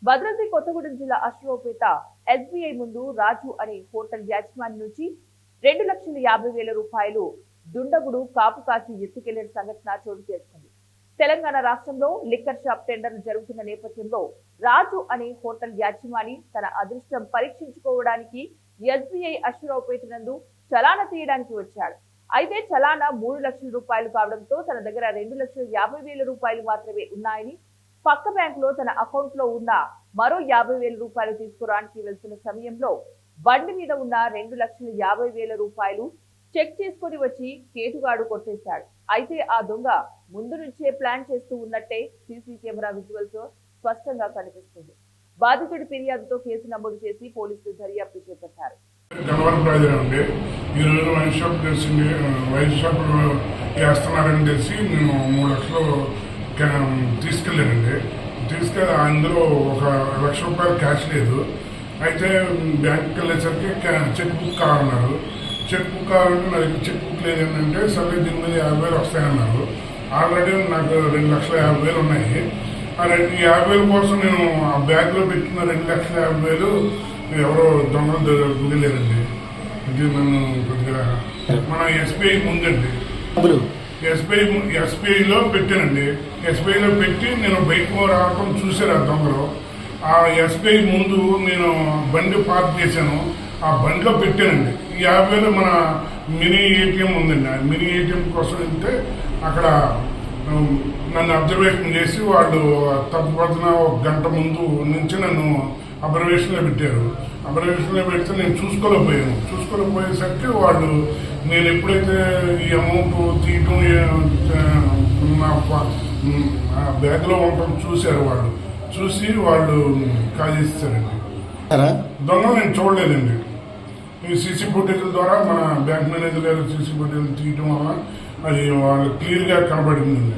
భద్రాద్రి కొత్తగూడెం జిల్లా అశ్వపేట ఎస్బీఐ ముందు రాజు అనే హోటల్ యాజమాని నుంచి 2,50,000 రూపాయలు దుండగుడు కాపు కాచి ఎత్తుకెళ్లిన సంఘటన చోటు చేసుకుంది. తెలంగాణ రాష్ట్రంలో లిక్కర్ షాప్ టెండర్లు జరుగుతున్న నేపథ్యంలో రాజు అనే హోటల్ యాజమాని తన అదృష్టం పరీక్షించుకోవడానికి ఎస్బీఐ అశ్వపేట నందు చలానా తీయడానికి వచ్చాడు. అయితే చలానా 3 లక్షల రూపాయలు కావడంతో తన దగ్గర 2,50,000 రూపాయలు మాత్రమే ఉన్నాయని, పక్క బ్యాంకులో తన అకౌంట్ లో ఉన్న మరో 50,000 రూపాయలు తీసుకురావడానికి వెళ్తున్న సమయంలో బండి మీద ఉన్న 2,50,000 రూపాయలు చెక్ చేసుకుని వచ్చి కేటుగాడు కొట్టేశాడు. అయితే ఆ దొంగ ముందు నుంచే ప్లాన్ చేస్తూ ఉన్నట్టే సీసీ కెమెరా విజువల్స్ స్పష్టంగా కనిపిస్తుంది. బాధితుడి ఫిర్యాదుతో కేసు నమోదు చేసి పోలీసులు దర్యాప్తు చేపట్టారు. చేస్తున్నారని తెలిసి నేను 3 లక్షలు తీసుకెళ్ళానండి. తీసుకెళ్ళి అందులో 1 లక్ష రూపాయలు క్యాష్ లేదు. అయితే బ్యాంక్కి వెళ్ళేసరికి చెక్ బుక్ కావాలన్నారు. చెక్ బుక్ కావాలంటే నా దగ్గర చెక్ బుక్ లేదంటే సరే దీని మీద 50,000 వస్తాయన్నారు. ఆల్రెడీ నాకు 2,50,000 ఉన్నాయి. ఆ 50,000 కోసం నేను ఆ బ్యాగ్లో పెట్టిన 2,50,000 ఎవరో దొంగలు దిగలేరండి. ఇది నన్ను కొద్దిగా మన ఎస్బీఐ ముందండి, ఎస్బీఐలో పెట్టానండి. ఎస్బీఐలో పెట్టి నేను బయటకు రావడం చూశాను ఆ దొంగలు. ఆ ఎస్బీఐ ముందు నేను బండి పార్క్ చేశాను, ఆ బండిలో పెట్టానండి. ఈ 50,000 మన మినీ ఏటీఎం ఉందండి. ఆ మినీ ఏటీఎం కోసం వెళ్తే అక్కడ నన్ను అబ్జర్వేషన్ చేసి వాళ్ళు తప్పుపడుతున్న 1 గంట ముందు నుంచి నన్ను అబ్జర్వేషన్లో పెట్టారు. అబ్జర్వేషన్లో పెడితే నేను చూసుకోలేకపోయేసరికి వాళ్ళు నేను ఎప్పుడైతే ఈ అమౌంట్ తీయటం బ్యాగ్లో ఉండటం చూశారు. వాళ్ళు చూసి వాళ్ళు కాల్ చేస్తారండి. దొంగ నేను చూడలేదండి. ఈ సీసీ ఫుటేజ్ల ద్వారా మన బ్యాంక్ మేనేజర్ గారు సీసీ ఫుటేజ్ తీయటం వల్ల అది వాళ్ళు క్లియర్గా కనబడిందండి.